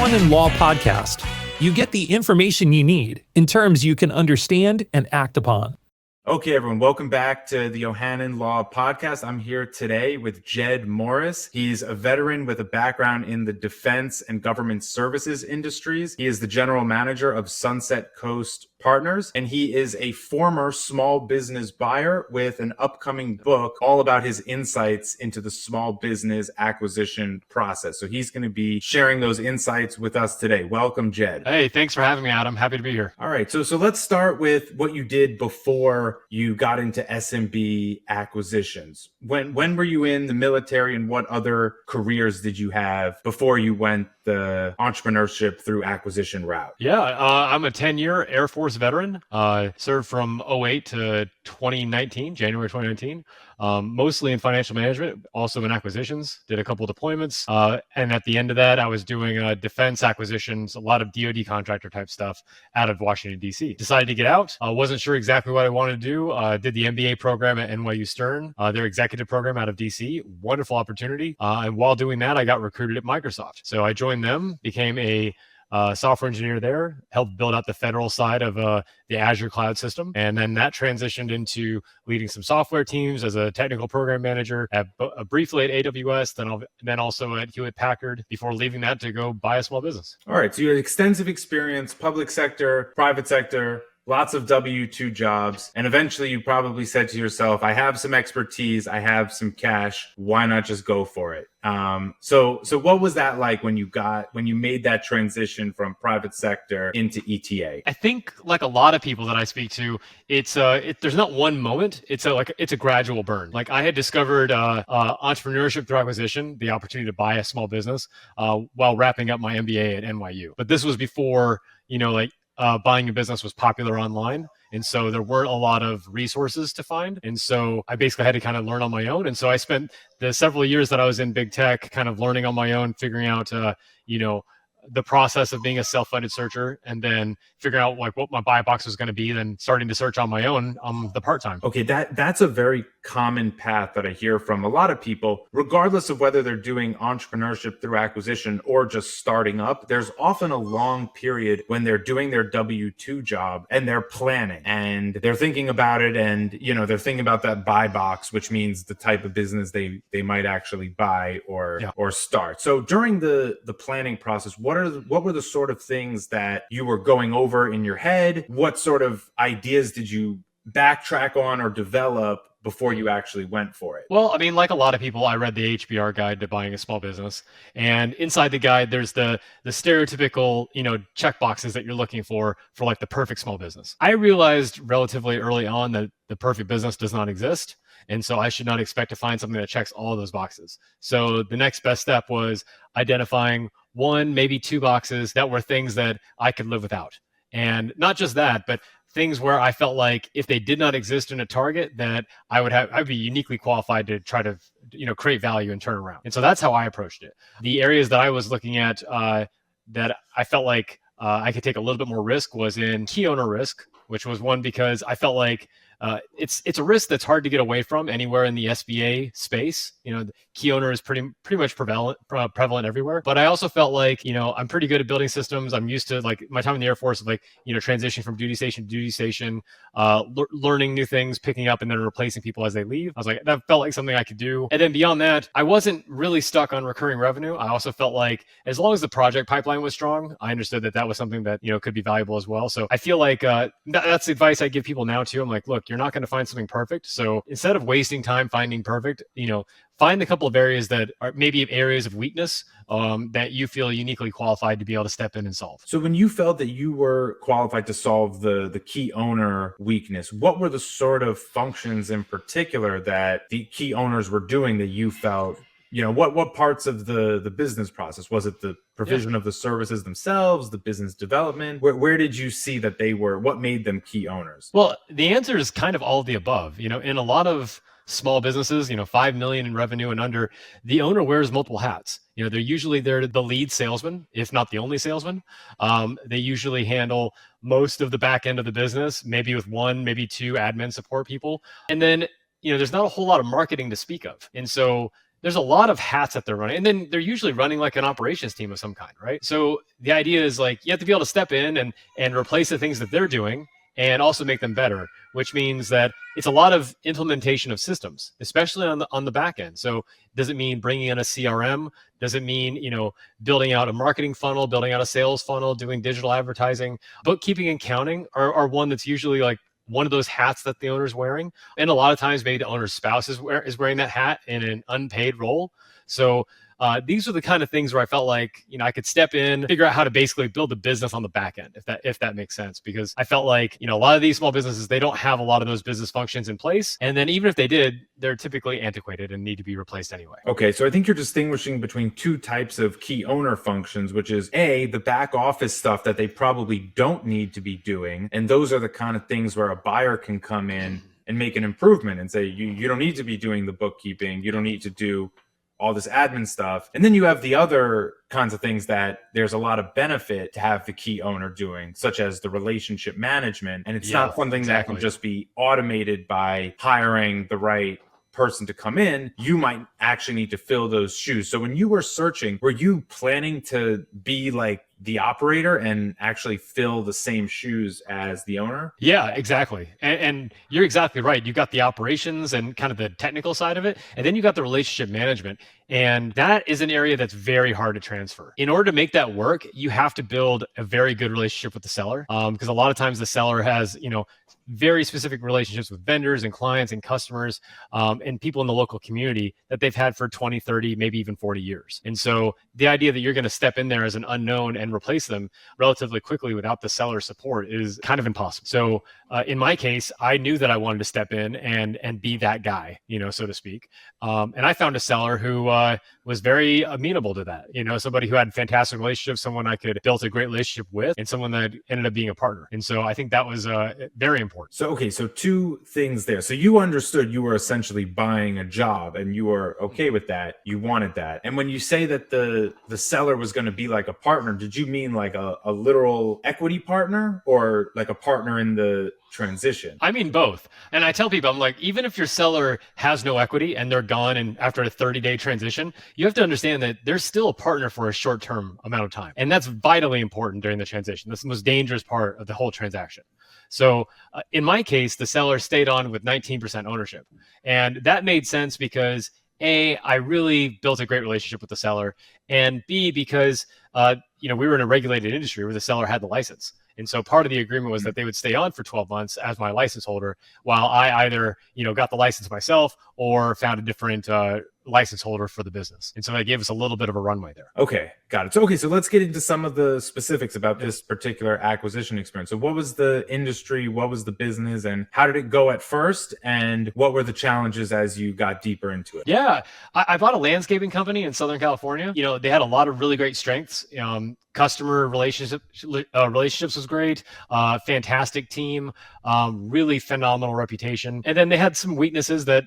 Johannan Law Podcast. You get the information you need in terms you can understand and act upon. Okay, everyone, welcome back to the Johannan Law Podcast. I'm here today with Jed Morris. He's a veteran with a background in the defense and government services industries. He is the general manager of Sunset Coast Partners, and he is a former small business buyer with an upcoming book all about his insights into the small business acquisition process. So he's going to be sharing those insights with us today. Welcome, Jed. Hey, thanks for having me, Adam. Happy to be here. All right, so let's start with what you did before you got into SMB acquisitions. When were you in the military, and what other careers did you have before you went the entrepreneurship through acquisition route? Yeah, I'm a 10-year Air Force veteran. Served from 08 to 2019, January 2019, mostly in financial management, also in acquisitions, did a couple deployments. And at the end of that, I was doing defense acquisitions, a lot of DoD contractor type stuff out of Washington, D.C. Decided to get out. Wasn't sure exactly what I wanted to do. Did the MBA program at NYU Stern, their executive program out of D.C. Wonderful opportunity. And while doing that, I got recruited at Microsoft. So I joined them, became a software engineer there, helped build out the federal side of the Azure cloud system. And then that transitioned into leading some software teams as a technical program manager briefly at AWS, then also at Hewlett Packard before leaving that to go buy a small business. All right. So you had extensive experience, public sector, private sector, lots of W-2 jobs. And eventually you probably said to yourself, I have some expertise, I have some cash, why not just go for it? So what was that like when you made that transition from private sector into ETA? I think, like a lot of people that I speak to, there's not one moment. It's a gradual burn. Like, I had discovered entrepreneurship through acquisition, the opportunity to buy a small business, while wrapping up my MBA at NYU. But this was before, buying a business was popular online. And so there weren't a lot of resources to find. And so I basically had to kind of learn on my own. And so I spent the several years that I was in big tech kind of learning on my own, figuring out, the process of being a self-funded searcher, and then figuring out like what my buy box was going to be, then starting to search on my own on the part-time. Okay, that's a very common path that I hear from a lot of people, regardless of whether they're doing entrepreneurship through acquisition or just starting up. There's often a long period when they're doing their W-2 job and they're planning and they're thinking about it, and they're thinking about that buy box, which means the type of business they might actually buy or start. So during the planning process, what were the sort of things that you were going over in your head? What sort of ideas did you backtrack on or develop before you actually went for it? Well, I mean, like a lot of people, I read the HBR guide to buying a small business. And inside the guide, there's the stereotypical, check boxes that you're looking for like the perfect small business. I realized relatively early on that the perfect business does not exist. And so I should not expect to find something that checks all of those boxes. So the next best step was identifying one, maybe two boxes that were things that I could live without. And not just that, but things where I felt like if they did not exist in a target, that I'd be uniquely qualified to try to, create value and turn around. And so that's how I approached it. The areas that I was looking at that I felt like I could take a little bit more risk was in key owner risk, which was one because I felt like it's a risk that's hard to get away from anywhere in the SBA space. The key owner is pretty much prevalent everywhere. But I also felt like, I'm pretty good at building systems. I'm used to like my time in the Air Force, transitioning from duty station to duty station, learning new things, picking up and then replacing people as they leave. I was like, that felt like something I could do. And then beyond that, I wasn't really stuck on recurring revenue. I also felt like as long as the project pipeline was strong, I understood that was something that, could be valuable as well. So I feel like that's the advice I give people now too. I'm like, look, you're not going to find something perfect. So instead of wasting time finding perfect, find a couple of areas that are maybe areas of weakness that you feel uniquely qualified to be able to step in and solve. So when you felt that you were qualified to solve the key owner weakness, what were the sort of functions in particular that the key owners were doing that you felt, what parts of the business process? Was it the provision of the services themselves, the business development? Where did you see that what made them key owners? Well, the answer is kind of all of the above. In a lot of small businesses, 5 million in revenue and under, the owner wears multiple hats. They're the lead salesman, if not the only salesman. They usually handle most of the back end of the business, maybe with one, maybe two admin support people. And then, there's not a whole lot of marketing to speak of. And so there's a lot of hats that they're running, and then they're usually running like an operations team of some kind, right? So the idea is like you have to be able to step in and replace the things that they're doing and also make them better, which means that it's a lot of implementation of systems, especially on the back end. So does it mean bringing in a CRM? Does it mean, building out a marketing funnel, building out a sales funnel, doing digital advertising? Bookkeeping and counting are one that's usually like one of those hats that the owner's wearing. And a lot of times maybe the owner's spouse is wearing that hat in an unpaid role. So these are the kind of things where I felt like, I could step in, figure out how to basically build a business on the back end, if that makes sense. Because I felt like, a lot of these small businesses, they don't have a lot of those business functions in place. And then even if they did, they're typically antiquated and need to be replaced anyway. Okay, so I think you're distinguishing between two types of key owner functions, which is A, the back office stuff that they probably don't need to be doing. And those are the kind of things where a buyer can come in and make an improvement and say, you don't need to be doing the bookkeeping. You don't need to do all this admin stuff. And then you have the other kinds of things that there's a lot of benefit to have the key owner doing, such as the relationship management. And it's not something that can just be automated by hiring the right person to come in. You might actually need to fill those shoes. So when you were searching, were you planning to be like the operator and actually fill the same shoes as the owner? Yeah, exactly. And you're exactly right. You got the operations and kind of the technical side of it. And then you got the relationship management. And that is an area that's very hard to transfer. In order to make that work, you have to build a very good relationship with the seller. Because a lot of times the seller has, very specific relationships with vendors and clients and customers and people in the local community that they've had for 20, 30, maybe even 40 years. And so the idea that you're going to step in there as an unknown and replace them relatively quickly without the seller support is kind of impossible. So in my case, I knew that I wanted to step in and be that guy, so to speak. And I found a seller who was very amenable to that, somebody who had fantastic relationships, someone I could build a great relationship with, and someone that ended up being a partner. And so I think that was very important. So two things there. So you understood you were essentially buying a job and you were okay with that. You wanted that. And when you say that the seller was going to be like a partner, did you mean like a literal equity partner or like a partner in the transition? I mean both. And I tell people, I'm like, even if your seller has no equity and they're gone and after a 30-day transition, you have to understand that they're still a partner for a short-term amount of time. And that's vitally important during the transition. That's the most dangerous part of the whole transaction. So in my case, the seller stayed on with 19% ownership. And that made sense because A, I really built a great relationship with the seller, and B, because we were in a regulated industry where the seller had the license. And so part of the agreement was that they would stay on for 12 months as my license holder while I either, got the license myself or found a different license holder for the business. And so that gave us a little bit of a runway there. Okay, got it. So let's get into some of the specifics about this particular acquisition experience. So what was the industry? What was the business? And how did it go at first? And what were the challenges as you got deeper into it? Yeah, I bought a landscaping company in Southern California. They had a lot of really great strengths. Customer relationships was great. Fantastic team. Really phenomenal reputation. And then they had some weaknesses that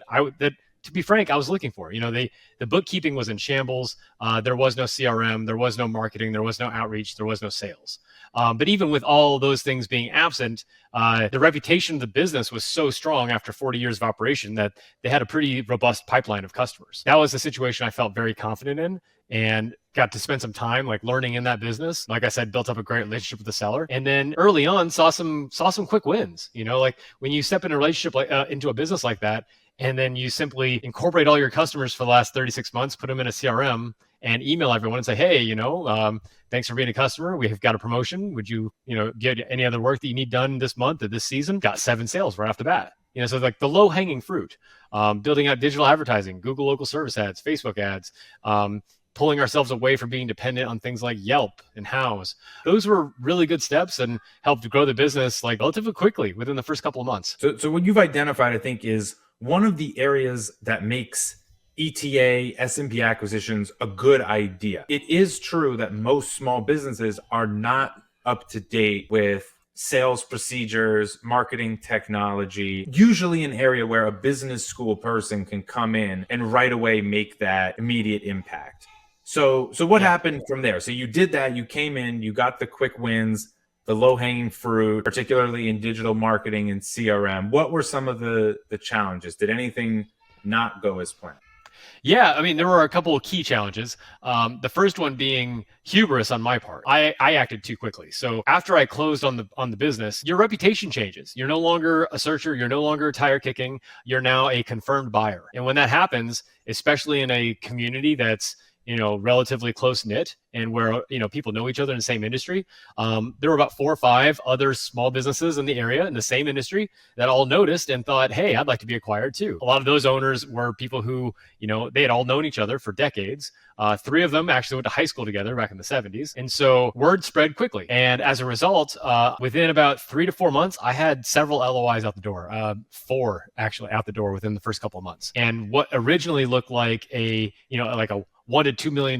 to be frank, I was looking for. The bookkeeping was in shambles. There was no CRM. There was no marketing. There was no outreach. There was no sales. But even with all those things being absent, the reputation of the business was so strong after 40 years of operation that they had a pretty robust pipeline of customers. That was a situation I felt very confident in and got to spend some time like learning in that business. Like I said, built up a great relationship with the seller. And then early on saw some quick wins. Like when you step in a relationship into a business like that, and then you simply incorporate all your customers for the last 36 months, put them in a CRM and email everyone and say, hey, thanks for being a customer. We have got a promotion. Would you, get any other work that you need done this month or this season? Got 7 sales right off the bat. So like the low hanging fruit, building out digital advertising, Google local service ads, Facebook ads, pulling ourselves away from being dependent on things like Yelp and Houzz. Those were really good steps and helped grow the business like relatively quickly within the first couple of months. So what you've identified, I think, is one of the areas that makes ETA, S&P acquisitions a good idea. It is true that most small businesses are not up to date with sales procedures, marketing technology, usually an area where a business school person can come in and right away make that immediate impact. So what happened from there? So you did that, you came in, you got the quick wins, the low-hanging fruit, particularly in digital marketing and CRM. What were some of the challenges? Did anything not go as planned? Yeah, I mean, there were a couple of key challenges. The first one being hubris on my part. I acted too quickly. So after I closed on the business, your reputation changes. You're no longer a searcher. You're no longer tire kicking. You're now a confirmed buyer. And when that happens, especially in a community that's relatively close knit and where people know each other in the same industry. There were about 4 or 5 other small businesses in the area in the same industry that all noticed and thought, hey, I'd like to be acquired too. A lot of those owners were people who they had all known each other for decades. 3 of them actually went to high school together back in the 70s. And so word spread quickly. And as a result, within about 3 to 4 months, I had several LOIs out the door, 4 actually out the door within the first couple of months. And what originally looked like a $1 to $2 million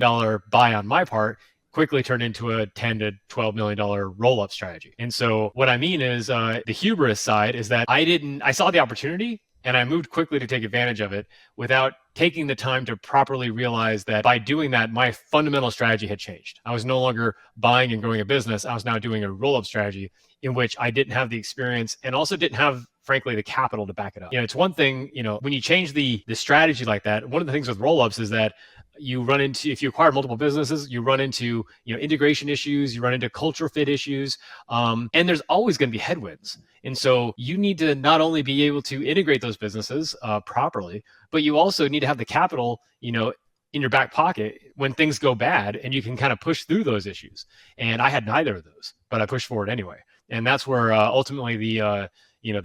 buy on my part quickly turned into a $10 to $12 million roll-up strategy. And so what I mean is the hubris side is that I saw the opportunity and I moved quickly to take advantage of it without taking the time to properly realize that by doing that, my fundamental strategy had changed. I was no longer buying and growing a business. I was now doing a roll-up strategy in which I didn't have the experience and also didn't have, frankly, the capital to back it up. It's one thing, when you change the strategy like that, one of the things with roll-ups is that you run into, if you acquire multiple businesses, you run into, integration issues, you run into culture fit issues, and there's always going to be headwinds. And so you need to not only be able to integrate those businesses properly, but you also need to have the capital, in your back pocket when things go bad and you can kind of push through those issues. And I had neither of those, but I pushed forward anyway. And that's where ultimately the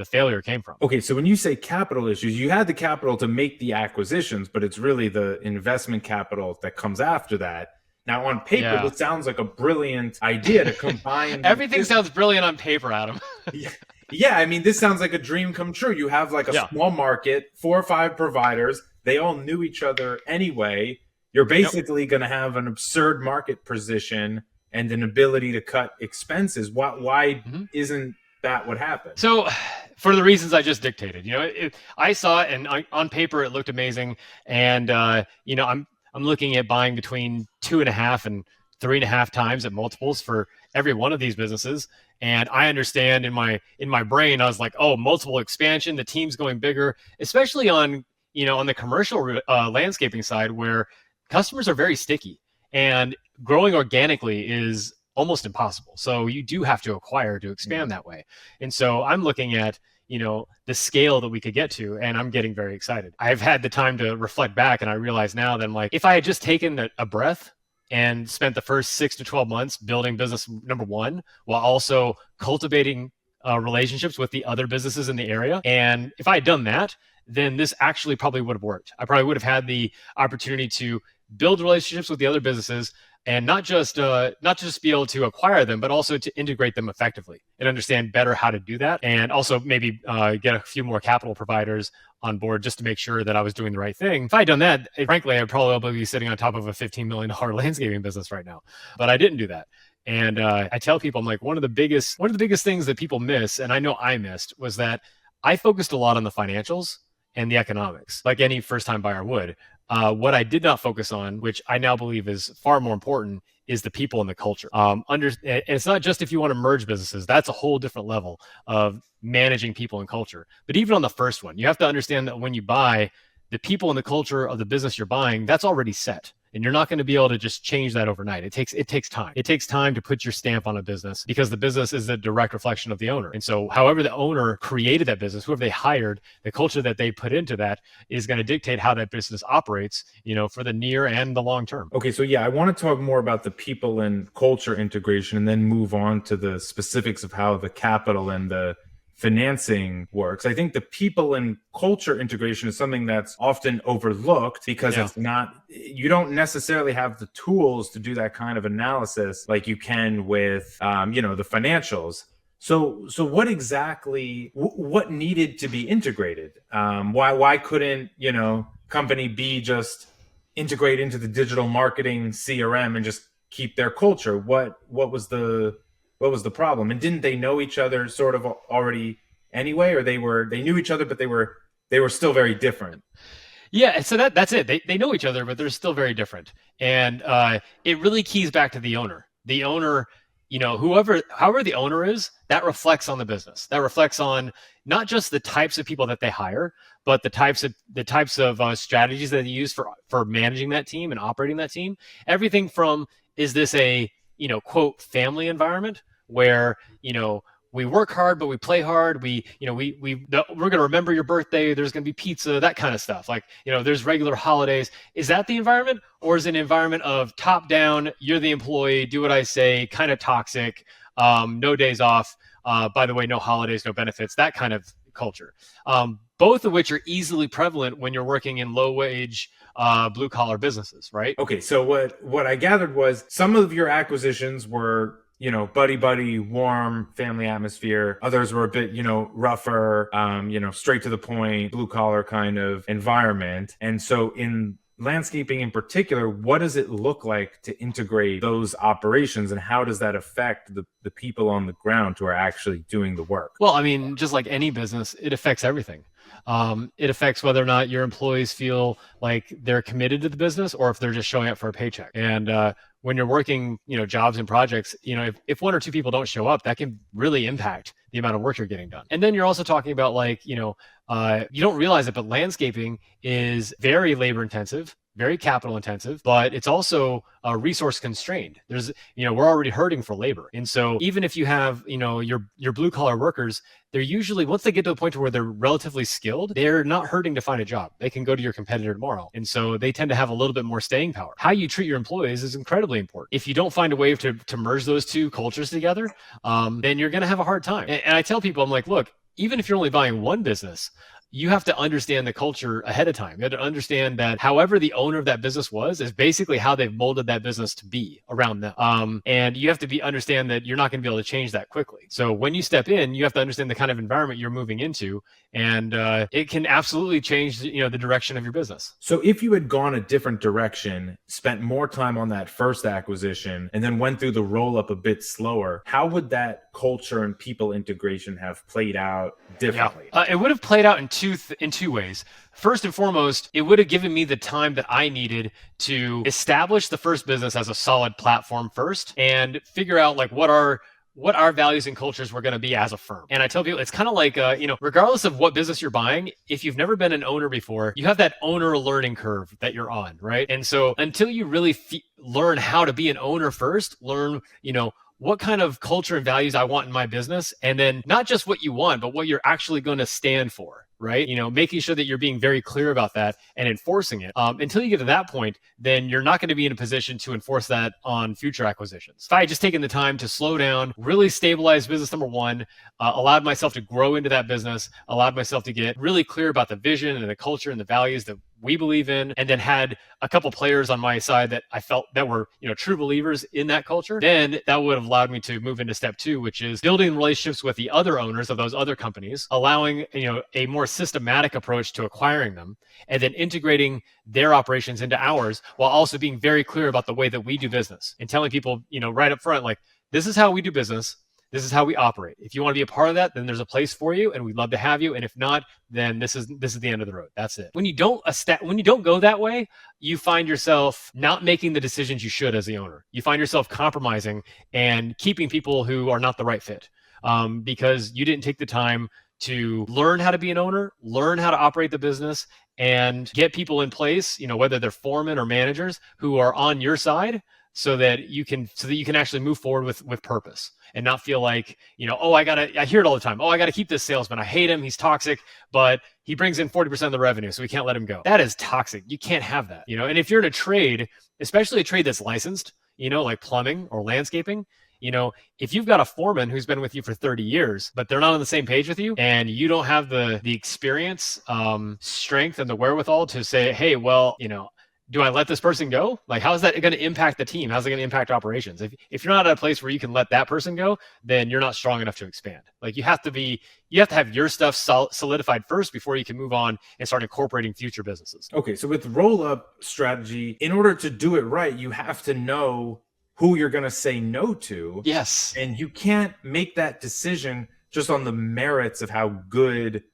failure came from. Okay, so when you say capital issues, you had the capital to make the acquisitions, but it's really the investment capital that comes after that. Now, on paper, This sounds like a brilliant idea to combine. Everything sounds brilliant on paper, Adam. Yeah, I mean, this sounds like a dream come true. You have like a small market, 4 or 5 providers. They all knew each other anyway. You're basically going to have an absurd market position and an ability to cut expenses. Why isn't that what happened? So for the reasons I just dictated, I saw it and on paper, it looked amazing. And, I'm looking at buying between 2.5 and 3.5 times at multiples for every one of these businesses. And I understand in my brain, I was like, oh, multiple expansion, the team's going bigger, especially on the commercial landscaping side where customers are very sticky and growing organically is almost impossible. So you do have to acquire to expand that way. And so I'm looking at, the scale that we could get to, and I'm getting very excited. I've had the time to reflect back and I realize now that if I had just taken a breath and spent the first 6 to 12 months building business number 1 while also cultivating relationships with the other businesses in the area. And if I had done that, then this actually probably would have worked. I probably would have had the opportunity to build relationships with the other businesses and not just be able to acquire them, but also to integrate them effectively and understand better how to do that. And also maybe get a few more capital providers on board just to make sure that I was doing the right thing. If I had done that, frankly, I'd probably be sitting on top of a $15 million landscaping business right now, but I didn't do that. And I tell people, I'm like, one of the biggest things that people miss, and I know I missed, was that I focused a lot on the financials and the economics, like any first-time buyer would. What I did not focus on, which I now believe is far more important, is the people and the culture. And it's not just if you want to merge businesses. That's a whole different level of managing people and culture. But even on the first one, you have to understand that when you buy, the people and the culture of the business you're buying, that's already set. And you're not going to be able to just change that overnight. It takes time. It takes time to put your stamp on a business because the business is a direct reflection of the owner. And so however the owner created that business, whoever they hired, the culture that they put into that is going to dictate how that business operates, for the near and the long term. Okay, so I want to talk more about the people and culture integration and then move on to the specifics of how the capital and the financing works. I think the people and culture integration is something that's often overlooked because it's not, you don't necessarily have the tools to do that kind of analysis like you can with, the financials. So what exactly, what needed to be integrated? Why couldn't, company B just integrate into the digital marketing CRM and just keep their culture? What was the problem? And didn't they know each other sort of already anyway, or they knew each other, but they were still very different? Yeah, so that's it. They know each other, but they're still very different. And it really keys back to the owner. The owner, however the owner is, that reflects on the business. That reflects on not just the types of people that they hire, but the types of strategies that they use for managing that team and operating that team. Everything from, is this a quote family environment where we work hard but we play hard, we're going to remember your birthday, there's going to be pizza, that kind of stuff, like there's regular holidays. Is that the environment, or is it an environment of top down, you're the employee, do what I say, kind of toxic, no days off, by the way, no holidays, no benefits, that kind of culture, both of which are easily prevalent when you're working in low wage blue collar businesses, right? Okay, so what I gathered was some of your acquisitions were buddy, warm family atmosphere. Others were a bit, rougher, straight to the point, blue collar kind of environment. And so in landscaping in particular, what does it look like to integrate those operations, and how does that affect the people on the ground who are actually doing the work? Well, I mean, just like any business, it affects everything. It affects whether or not your employees feel like they're committed to the business, or if they're just showing up for a paycheck. And when you're working, jobs and projects, if one or two people don't show up, that can really impact the amount of work you're getting done. And then you're also talking about you don't realize it, but landscaping is very labor intensive, very capital intensive, but it's also resource constrained. There's, we're already hurting for labor. And so even if you have, your blue collar workers, they're usually, once they get to the point where they're relatively skilled, they're not hurting to find a job. They can go to your competitor tomorrow. And so they tend to have a little bit more staying power. How you treat your employees is incredibly important. If you don't find a way to merge those two cultures together, then you're going to have a hard time. And I tell people, I'm like, look, even if you're only buying one business, you have to understand the culture ahead of time. You have to understand that however the owner of that business was is basically how they've molded that business to be around them. And you have to understand that you're not going to be able to change that quickly. So when you step in, you have to understand the kind of environment you're moving into, and it can absolutely change the direction of your business. So if you had gone a different direction, spent more time on that first acquisition, and then went through the roll up a bit slower, how would that culture and people integration have played out differently? It would have played out in two ways. First and foremost, it would have given me the time that I needed to establish the first business as a solid platform first, and figure out what our values and cultures were going to be as a firm. And I tell people, it's kind of like, regardless of what business you're buying, if you've never been an owner before, you have that owner learning curve that you're on, right? And so until you really learn how to be an owner first, learn, what kind of culture and values I want in my business, and then not just what you want, but what you're actually going to stand for, right? Making sure that you're being very clear about that and enforcing it. Until you get to that point, then you're not going to be in a position to enforce that on future acquisitions. If I had just taken the time to slow down, really stabilize business number one, allowed myself to grow into that business, allowed myself to get really clear about the vision and the culture and the values that we believe in, and then had a couple players on my side that I felt that were, true believers in that culture, then that would have allowed me to move into step two, which is building relationships with the other owners of those other companies, allowing, a more systematic approach to acquiring them, and then integrating their operations into ours, while also being very clear about the way that we do business and telling people, right up front, this is how we do business. This is how we operate. If you want to be a part of that, then there's a place for you, and we'd love to have you. And if not, then this is the end of the road. That's it. When you don't go that way, you find yourself not making the decisions you should as the owner. You find yourself compromising and keeping people who are not the right fit, because you didn't take the time to learn how to be an owner, learn how to operate the business, and get people in place, whether they're foremen or managers, who are on your side, so that you can actually move forward with purpose, and not feel like, I hear it all the time. I got to keep this salesman. I hate him. He's toxic, but he brings in 40% of the revenue, so we can't let him go. That is toxic. You can't have that, and if you're in a trade, especially a trade that's licensed, like plumbing or landscaping, if you've got a foreman who's been with you for 30 years, but they're not on the same page with you, and you don't have the experience, strength, and the wherewithal to say, hey, well, do I let this person go? How is that going to impact the team? How's it going to impact operations? If you're not at a place where you can let that person go, then you're not strong enough to expand. You have to have your stuff solidified first before you can move on and start incorporating future businesses. Okay, so with roll-up strategy, in order to do it right, you have to know who you're going to say no to. Yes. And you can't make that decision just on the merits of how good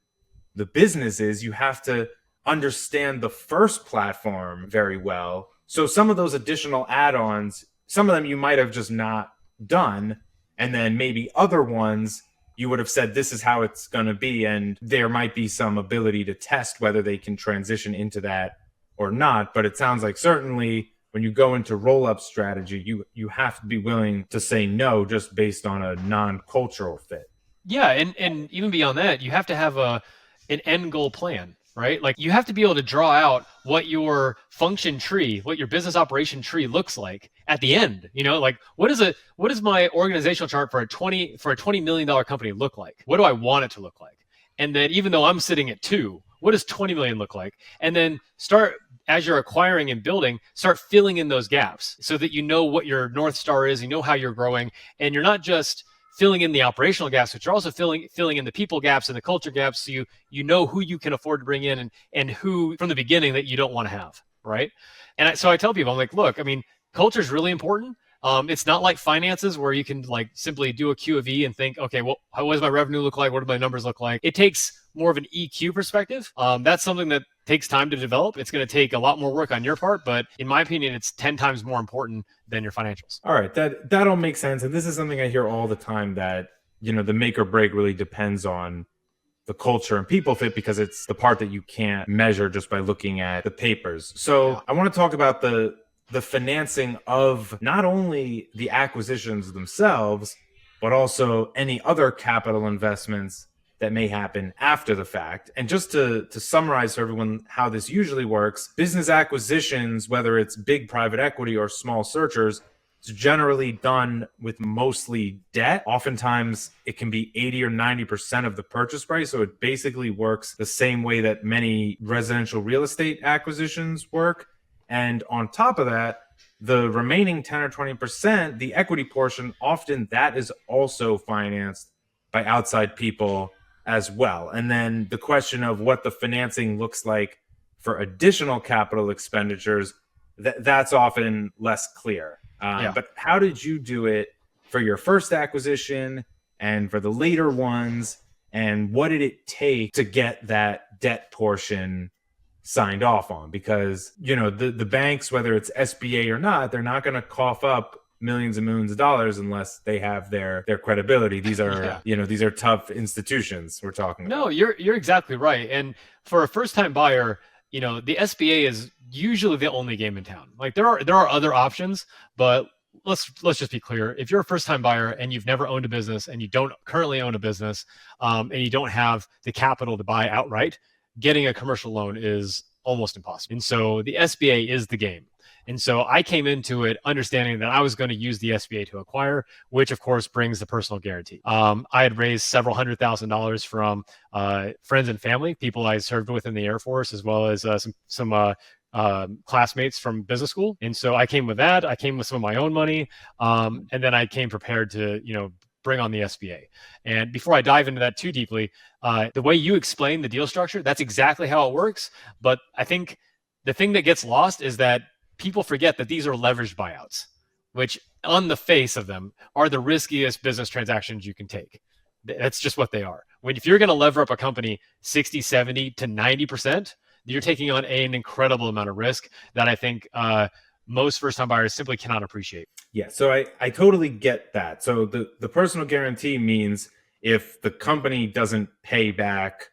the business is. You have to understand the first platform very well. So some of those additional add-ons, some of them you might have just not done, And then maybe other ones, you would have said, this is how it's going to be. And there might be some ability to test whether they can transition into that or not. But it sounds like certainly when you go into roll-up strategy, you have to be willing to say no just based on a non-cultural fit. Yeah, and even beyond that, you have to have an end goal plan, right? Like you have to be able to draw out what your function tree, what your business operation tree looks like at the end. Like what does my organizational chart for a $20 million company look like? What do I want it to look like? And then even though I'm sitting at 2, what does 20 million look like? And then start, as you're acquiring and building, start filling in those gaps so that you know what your North Star is, you know how you're growing, and you're not just filling in the operational gaps, but you're also filling in the people gaps and the culture gaps, so you know who you can afford to bring in and who from the beginning that you don't want to have, right? And so I tell people, I'm like, look, I mean, culture is really important. It's not like finances where you can like simply do a Q of E and think, okay, well, what does my revenue look like? What do my numbers look like? It takes more of an EQ perspective. That's something that takes time to develop. It's going to take a lot more work on your part, but in my opinion, it's 10 times more important than your financials. All right, that all makes sense. And this is something I hear all the time, that, the make or break really depends on the culture and people fit, because it's the part that you can't measure just by looking at the papers. So yeah. I want to talk about the financing of not only the acquisitions themselves, but also any other capital investments that may happen after the fact. And just to summarize for everyone how this usually works, business acquisitions, whether it's big private equity or small searchers, it's generally done with mostly debt. Oftentimes it can be 80 or 90% of the purchase price. So it basically works the same way that many residential real estate acquisitions work. And on top of that, the remaining 10 or 20%, the equity portion, often that is also financed by outside people as well. And then the question of what the financing looks like for additional capital expenditures, that's often less clear. But how did you do it for your first acquisition and for the later ones? And what did it take to get that debt portion signed off on? Because, the banks, whether it's SBA or not, they're not going to cough up millions and millions of dollars unless they have their credibility. These are, these are tough institutions we're talking about. No, you're exactly right. And for a first-time buyer, the SBA is usually the only game in town. Like there are other options, but let's just be clear. If you're a first-time buyer and you've never owned a business and you don't currently own a business, and you don't have the capital to buy outright, getting a commercial loan is almost impossible. And so the SBA is the game. And so I came into it understanding that I was going to use the SBA to acquire, which of course brings the personal guarantee. I had raised several $100,000 from friends and family, people I served with in the Air Force, as well as some classmates from business school. And so I came with that. I came with some of my own money. And then I came prepared to, bring on the SBA. And before I dive into that too deeply, the way you explain the deal structure, that's exactly how it works. But I think the thing that gets lost is that people forget that these are leveraged buyouts, which on the face of them are the riskiest business transactions you can take. That's just what they are. If you're going to lever up a company 60, 70 to 90%, you're taking on an incredible amount of risk that I think most first-time buyers simply cannot appreciate. Yeah, so I totally get that. So the personal guarantee means if the company doesn't pay back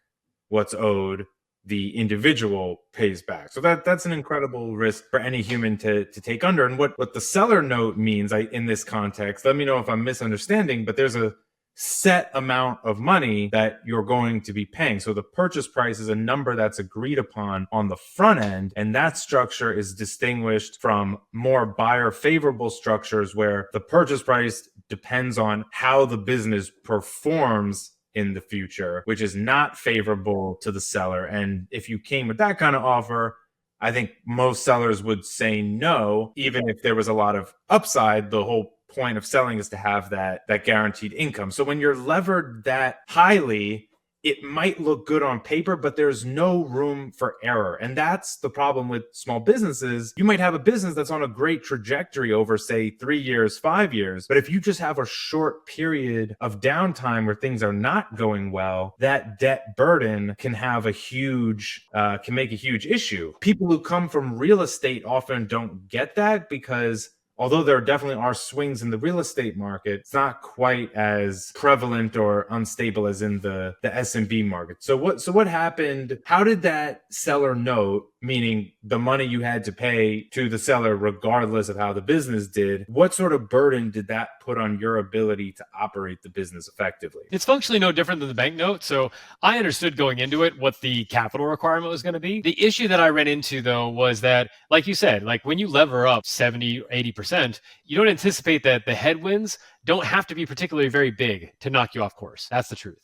what's owed, the individual pays back. So that's an incredible risk for any human to take under. And what the seller note means in this context, let me know if I'm misunderstanding, but there's a set amount of money that you're going to be paying. So the purchase price is a number that's agreed upon on the front end. And that structure is distinguished from more buyer favorable structures where the purchase price depends on how the business performs in the future, which is not favorable to the seller. And if you came with that kind of offer, I think most sellers would say no, even if there was a lot of upside. The whole point of selling is to have that guaranteed income. So when you're levered that highly, it might look good on paper, but there's no room for error. And that's the problem with small businesses. You might have a business that's on a great trajectory over, say, 3 years, 5 years. But if you just have a short period of downtime where things are not going well, that debt burden can make a huge issue. People who come from real estate often don't get that because although there definitely are swings in the real estate market, it's not quite as prevalent or unstable as in the S&B market. So what happened? How did that seller note, meaning the money you had to pay to the seller regardless of how the business did, what sort of burden did that put on your ability to operate the business effectively? It's functionally no different than the bank note. So I understood going into it what the capital requirement was going to be. The issue that I ran into, though, was that, like you said, like when you lever up 70, 80%, you don't anticipate that the headwinds don't have to be particularly very big to knock you off course. That's the truth.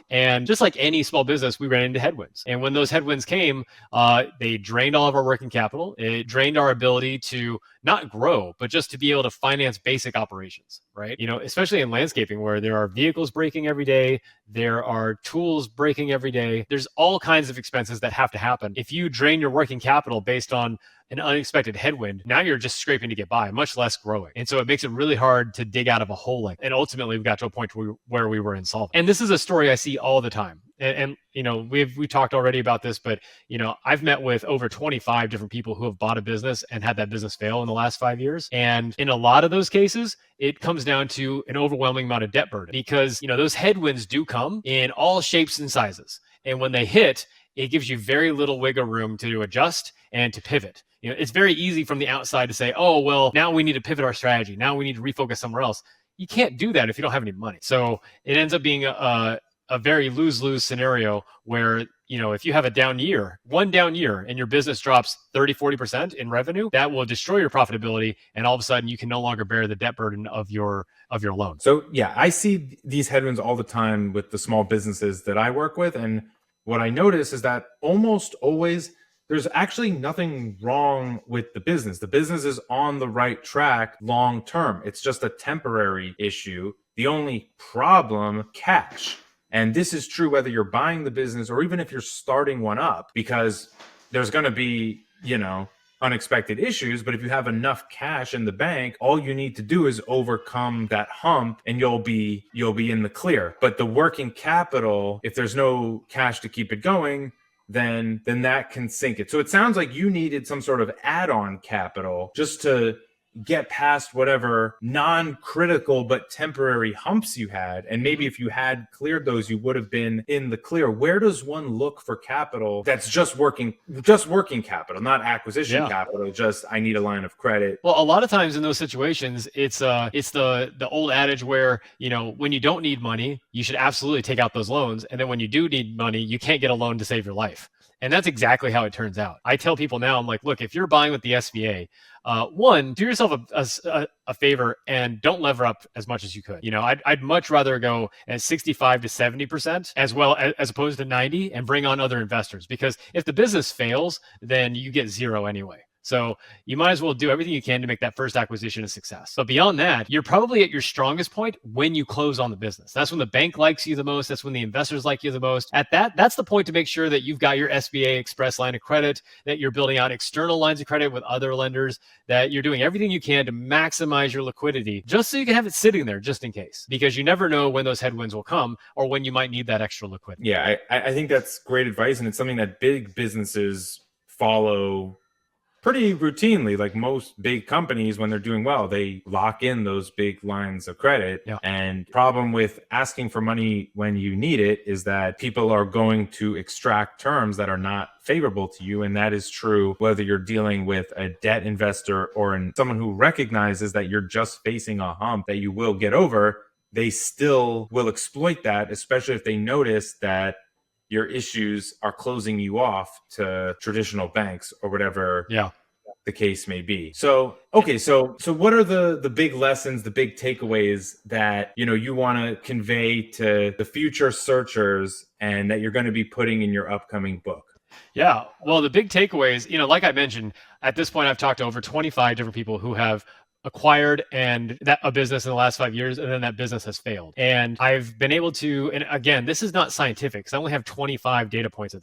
And just like any small business, we ran into headwinds. And when those headwinds came, they drained all of our working capital. It drained our ability to not grow, but just to be able to finance basic operations, right? You know, especially in landscaping where there are vehicles breaking every day, there are tools breaking every day. There's all kinds of expenses that have to happen. If you drain your working capital based on an unexpected headwind, now you're just scraping to get by, much less growing. And so it makes it really hard to dig out of a hole like that. And ultimately we got to a point where we were insolvent. And this is a story I see all the time. And you know, we talked already about this, but you know, I've met with over 25 different people who have bought a business and had that business fail in the last 5 years. And in a lot of those cases, it comes down to an overwhelming amount of debt burden because, you know, those headwinds do come in all shapes and sizes. And when they hit, it gives you very little wiggle room to adjust and to pivot. You know, it's very easy from the outside to say, oh, well, now we need to pivot our strategy. Now we need to refocus somewhere else. You can't do that if you don't have any money. So it ends up being a very lose-lose scenario where, you know, if you have one down year and your business drops 30, 40% in revenue, that will destroy your profitability. And all of a sudden you can no longer bear the debt burden of your loan. So yeah, I see these headwinds all the time with the small businesses that I work with. And what I notice is that almost always there's actually nothing wrong with the business. The business is on the right track long term. It's just a temporary issue. The only problem, cash. And this is true whether you're buying the business or even if you're starting one up, because there's going to be, you know, unexpected issues. But if you have enough cash in the bank, all you need to do is overcome that hump and you'll be in the clear. But the working capital, if there's no cash to keep it going, then that can sink it. So it sounds like you needed some sort of add-on capital just to get past whatever non-critical but temporary humps you had. And maybe if you had cleared those, you would have been in the clear. Where does one look for capital that's just working capital, not acquisition capital, just I need a line of credit? Well, a lot of times in those situations, it's the old adage where, you know, when you don't need money, you should absolutely take out those loans. And then when you do need money, you can't get a loan to save your life. And that's exactly how it turns out. I tell people now, I'm like, look, if you're buying with the SBA, one, do yourself a favor and don't lever up as much as you could. You know, I'd much rather go at 65 to 70% as opposed to 90 and bring on other investors, because if the business fails, then you get zero anyway. So you might as well do everything you can to make that first acquisition a success. But beyond that, you're probably at your strongest point when you close on the business. That's when the bank likes you the most. That's when the investors like you the most. That's the point to make sure that you've got your SBA Express line of credit, that you're building out external lines of credit with other lenders, that you're doing everything you can to maximize your liquidity just so you can have it sitting there just in case, because you never know when those headwinds will come or when you might need that extra liquidity. Yeah, I think that's great advice. And it's something that big businesses follow pretty routinely. Like most big companies, when they're doing well, they lock in those big lines of credit. Yeah. And problem with asking for money when you need it is that people are going to extract terms that are not favorable to you. And that is true whether you're dealing with a debt investor or someone who recognizes that you're just facing a hump that you will get over. They still will exploit that, especially if they notice that your issues are closing you off to traditional banks or whatever the case may be. So, okay. So what are the big lessons, the big takeaways that, you know, you want to convey to the future searchers and that you're going to be putting in your upcoming book? Yeah. Well, the big takeaways, you know, like I mentioned, at this point, I've talked to over 25 different people who have acquired a business in the last 5 years, and then that business has failed. And I've been able to, and again, this is not scientific because I only have 25 data points at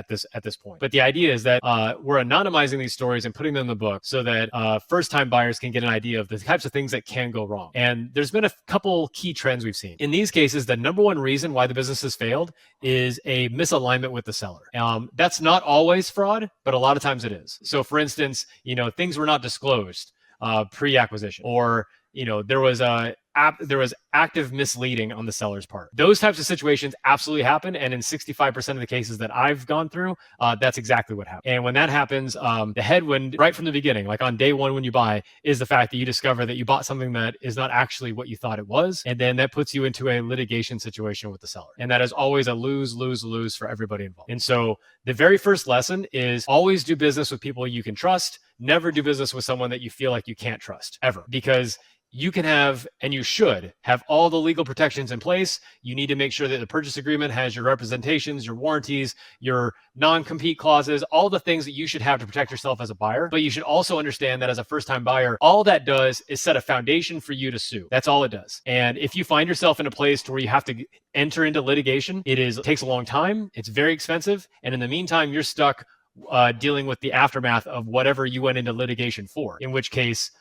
this point. But the idea is that we're anonymizing these stories and putting them in the book so that first-time buyers can get an idea of the types of things that can go wrong. And there's been a couple key trends we've seen. In these cases, the number one reason why the business has failed is a misalignment with the seller. That's not always fraud, but a lot of times it is. So for instance, you know, things were not disclosed. pre-acquisition, or there was active misleading on the seller's part. Those types of situations absolutely happen, and in 65% of the cases that I've gone through, that's exactly what happens. And when that happens, the headwind right from the beginning, like on day one when you buy, is the fact that you discover that you bought something that is not actually what you thought it was, and then that puts you into a litigation situation with the seller. And that is always a lose, lose, lose for everybody involved. And so the very first lesson is always do business with people you can trust. Never do business with someone that you feel like you can't trust, ever. Because you can have, and you should have, all the legal protections in place. You need to make sure that the purchase agreement has your representations, your warranties, your non-compete clauses, all the things that you should have to protect yourself as a buyer. But you should also understand that as a first-time buyer, all that does is set a foundation for you to sue. That's all it does. And if you find yourself in a place where you have to enter into litigation, it takes a long time, it's very expensive, and in the meantime, you're stuck dealing with the aftermath of whatever you went into litigation for, in which case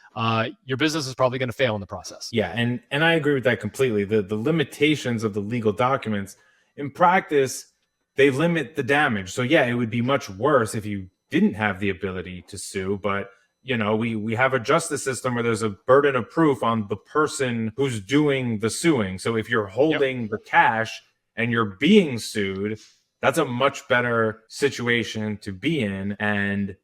your business is probably going to fail in the process. Yeah, and I agree with that completely. The limitations of the legal documents, in practice, they limit the damage. So yeah, it would be much worse if you didn't have the ability to sue, but we have a justice system where there's a burden of proof on the person who's doing the suing. So if you're holding the cash and you're being sued, that's a much better situation to be in. And,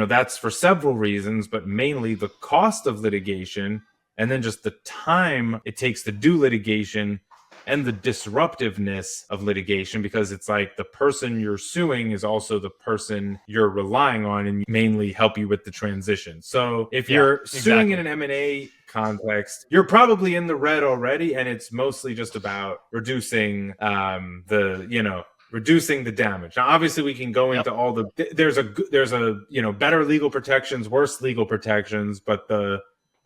that's for several reasons, but mainly the cost of litigation, and then just the time it takes to do litigation, and the disruptiveness of litigation, because it's like the person you're suing is also the person you're relying on and mainly help you with the transition. So if you're suing in an M&A context, you're probably in the red already, and it's mostly just about reducing reducing the damage. Now, obviously, we can go into all there's a better legal protections, worse legal protections, but the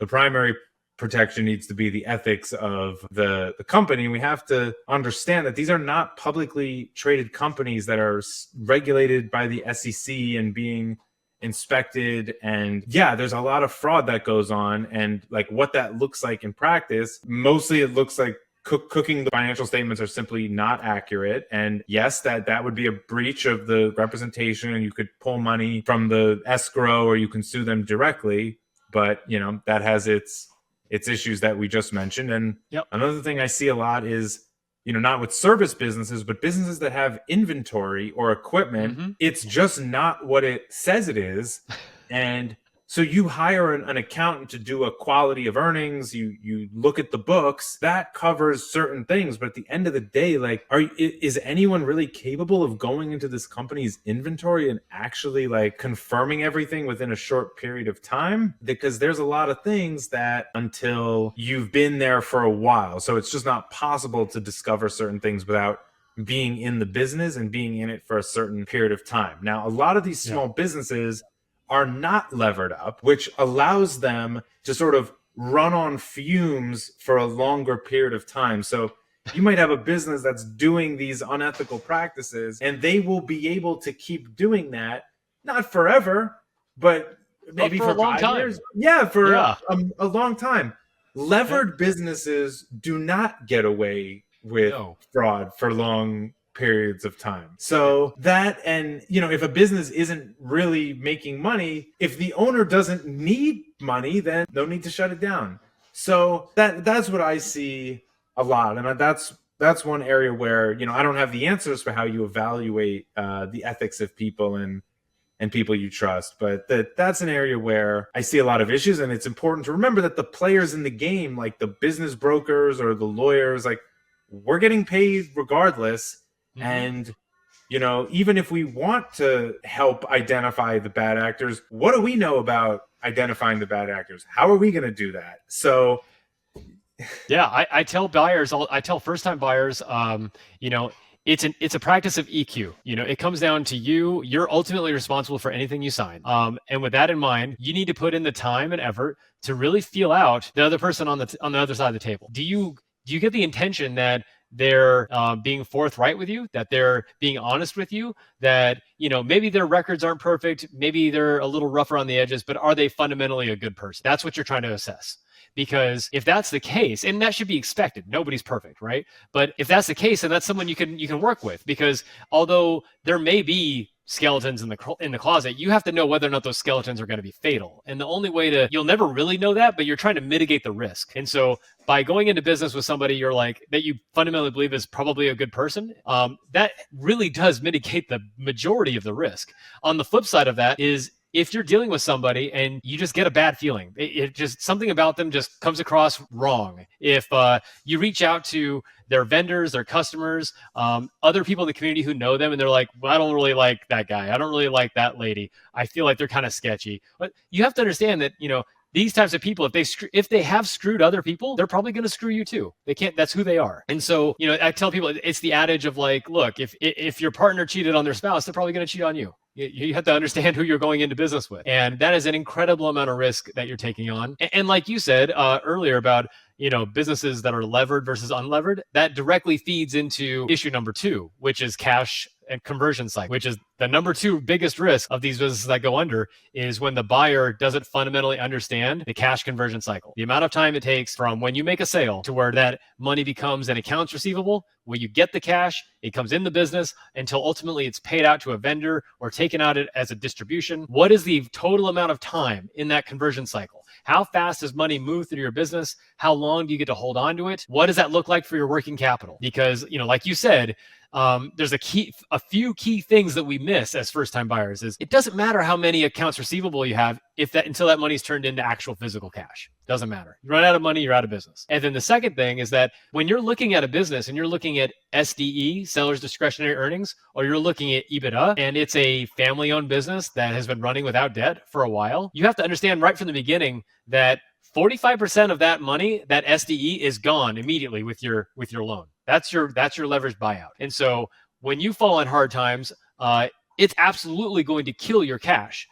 primary protection needs to be the ethics of the company. We have to understand that these are not publicly traded companies that are regulated by the SEC and being inspected. And there's a lot of fraud that goes on, and like what that looks like in practice, mostly it looks like cooking the financial statements are simply not accurate. And yes, that would be a breach of the representation, and you could pull money from the escrow or you can sue them directly. But, that has its issues that we just mentioned. And another thing I see a lot is, not with service businesses, but businesses that have inventory or equipment, it's just not what it says it is. And so you hire an accountant to do a quality of earnings, you look at the books, that covers certain things. But at the end of the day, like, is anyone really capable of going into this company's inventory and actually like confirming everything within a short period of time? Because there's a lot of things that until you've been there for a while. So it's just not possible to discover certain things without being in the business and being in it for a certain period of time. Now, a lot of these small businesses are not levered up, which allows them to sort of run on fumes for a longer period of time. So you might have a business that's doing these unethical practices, and they will be able to keep doing that, not forever, but maybe for a long 5 time. years. Yeah, for a long time. Levered businesses do not get away with fraud for long periods of time. So that, and if a business isn't really making money, if the owner doesn't need money, then no need to shut it down. So that's what I see a lot. And that's one area where, I don't have the answers for how you evaluate the ethics of people and people you trust, but that's an area where I see a lot of issues. And it's important to remember that the players in the game, like the business brokers or the lawyers, like, we're getting paid regardless. And, even if we want to help identify the bad actors, what do we know about identifying the bad actors? How are we going to do that? So, I tell first-time buyers, it's a practice of EQ. It comes down to you. You're ultimately responsible for anything you sign. And with that in mind, you need to put in the time and effort to really feel out the other person on the other side of the table. Do you get the intention that they're being forthright with you, that they're being honest with you, that, maybe their records aren't perfect, maybe they're a little rougher on the edges, but are they fundamentally a good person? That's what you're trying to assess. Because if that's the case, and that should be expected, nobody's perfect, right? But if that's the case, then that's someone you can work with, because although there may be skeletons in the closet, you have to know whether or not those skeletons are going to be fatal. And the only way you'll never really know that, but you're trying to mitigate the risk. And so by going into business with somebody that you fundamentally believe is probably a good person, that really does mitigate the majority of the risk. On the flip side of that is, if you're dealing with somebody and you just get a bad feeling, it just something about them just comes across wrong. If you reach out to their vendors, their customers, other people in the community who know them, and they're like, well, I don't really like that guy. I don't really like that lady. I feel like they're kind of sketchy. But you have to understand that, these types of people, if they have screwed other people, they're probably going to screw you too. They can't. That's who they are. And so, I tell people, it's the adage of like, look, if your partner cheated on their spouse, they're probably going to cheat on you. You have to understand who you're going into business with. And that is an incredible amount of risk that you're taking on. And like you said earlier about, businesses that are levered versus unlevered, that directly feeds into issue number 2, which is cash and conversion cycle, which is the number 2 biggest risk of these businesses that go under, is when the buyer doesn't fundamentally understand the cash conversion cycle. The amount of time it takes from when you make a sale to where that money becomes an accounts receivable, where you get the cash, it comes in the business, until ultimately it's paid out to a vendor or taken out as a distribution. What is the total amount of time in that conversion cycle? How fast does money move through your business? How long do you get to hold on to it? What does that look like for your working capital? Because, like you said, there's a few key things that we miss as first-time buyers. Is it doesn't matter how many accounts receivable you have until that money's turned into actual physical cash. Doesn't matter. You run out of money, you're out of business. And then the second thing is that when you're looking at a business and you're looking at SDE, seller's discretionary earnings, or you're looking at EBITDA, and it's a family-owned business that has been running without debt for a while, you have to understand right from the beginning that 45% of that money, that SDE, is gone immediately with your loan. That's your leveraged buyout. And so when you fall in hard times, it's absolutely going to kill your cash.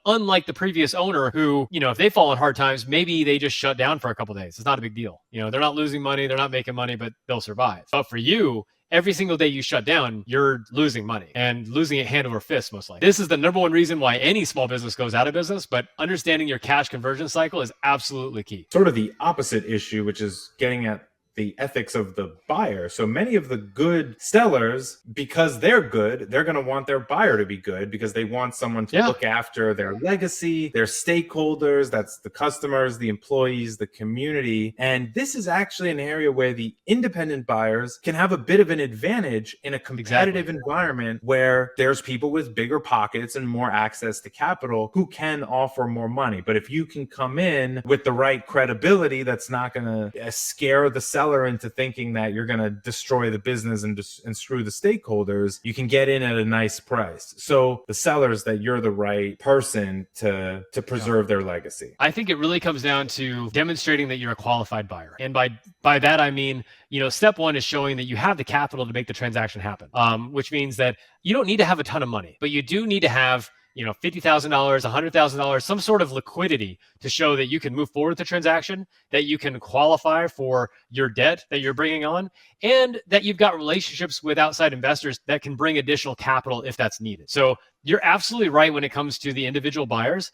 Unlike the previous owner who, if they fall in hard times, maybe they just shut down for a couple of days. It's not a big deal. They're not losing money, they're not making money, but they'll survive. But for you, every single day you shut down, you're losing money and losing it hand over fist, most likely. This is the number 1 reason why any small business goes out of business, but understanding your cash conversion cycle is absolutely key. Sort of the opposite issue, which is getting at the ethics of the buyer. So many of the good sellers, because they're good, they're going to want their buyer to be good because they want someone to look after their legacy, their stakeholders, that's the customers, the employees, the community. And this is actually an area where the independent buyers can have a bit of an advantage in a competitive environment where there's people with bigger pockets and more access to capital who can offer more money. But if you can come in with the right credibility, that's not going to scare the seller into thinking that you're going to destroy the business and screw the stakeholders, you can get in at a nice price. So the sellers, that you're the right person to preserve their legacy. I think it really comes down to demonstrating that you're a qualified buyer. And by that, I mean, step 1 is showing that you have the capital to make the transaction happen, which means that you don't need to have a ton of money, but you do need to have $50,000, $100,000, some sort of liquidity to show that you can move forward with the transaction, that you can qualify for your debt that you're bringing on, and that you've got relationships with outside investors that can bring additional capital if that's needed. So you're absolutely right when it comes to the individual buyers.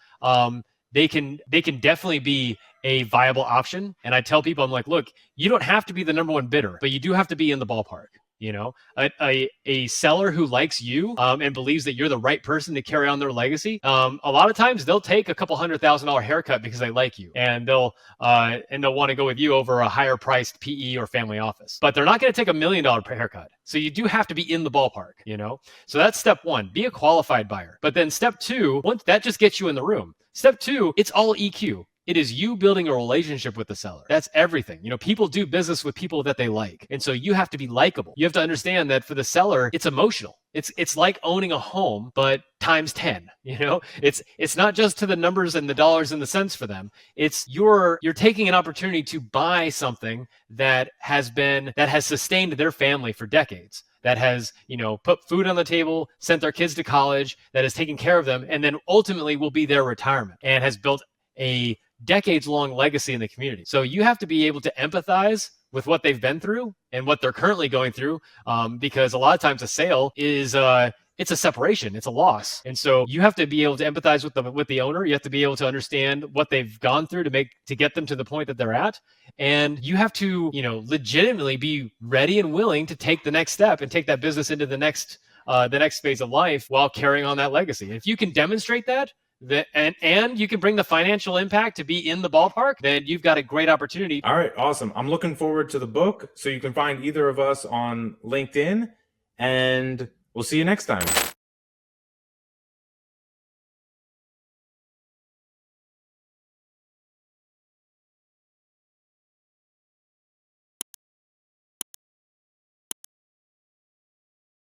They can definitely be a viable option. And I tell people, I'm like, look, you don't have to be the number 1 bidder, but you do have to be in the ballpark. A seller who likes you and believes that you're the right person to carry on their legacy. A lot of times they'll take a couple $100,000 haircut because they like you, and they'll want to go with you over a higher priced PE or family office. But they're not going to take $1 million haircut. So you do have to be in the ballpark. So that's step 1. Be a qualified buyer. But then step 2, once that just gets you in the room. Step 2, it's all EQ. It is you building a relationship with the seller. That's everything. People do business with people that they like. And so you have to be likable. You have to understand that for the seller, it's emotional. It's like owning a home, but times 10. It's not just to the numbers and the dollars and the cents for them. It's you're taking an opportunity to buy something that has sustained their family for decades, that has, put food on the table, sent their kids to college, that has taken care of them, and then ultimately will be their retirement, and has built a decades-long legacy in the community. So you have to be able to empathize with what they've been through and what they're currently going through, because a lot of times a sale is it's a separation, it's a loss. And so you have to be able to empathize with the owner. You have to be able to understand what they've gone through to get them to the point that they're at. And you have to, legitimately be ready and willing to take the next step and take that business into the next the next phase of life while carrying on that legacy. If you can demonstrate that, and you can bring the financial impact to be in the ballpark, then you've got a great opportunity. All right, awesome. I'm looking forward to the book. So you can find either of us on LinkedIn, and we'll see you next time.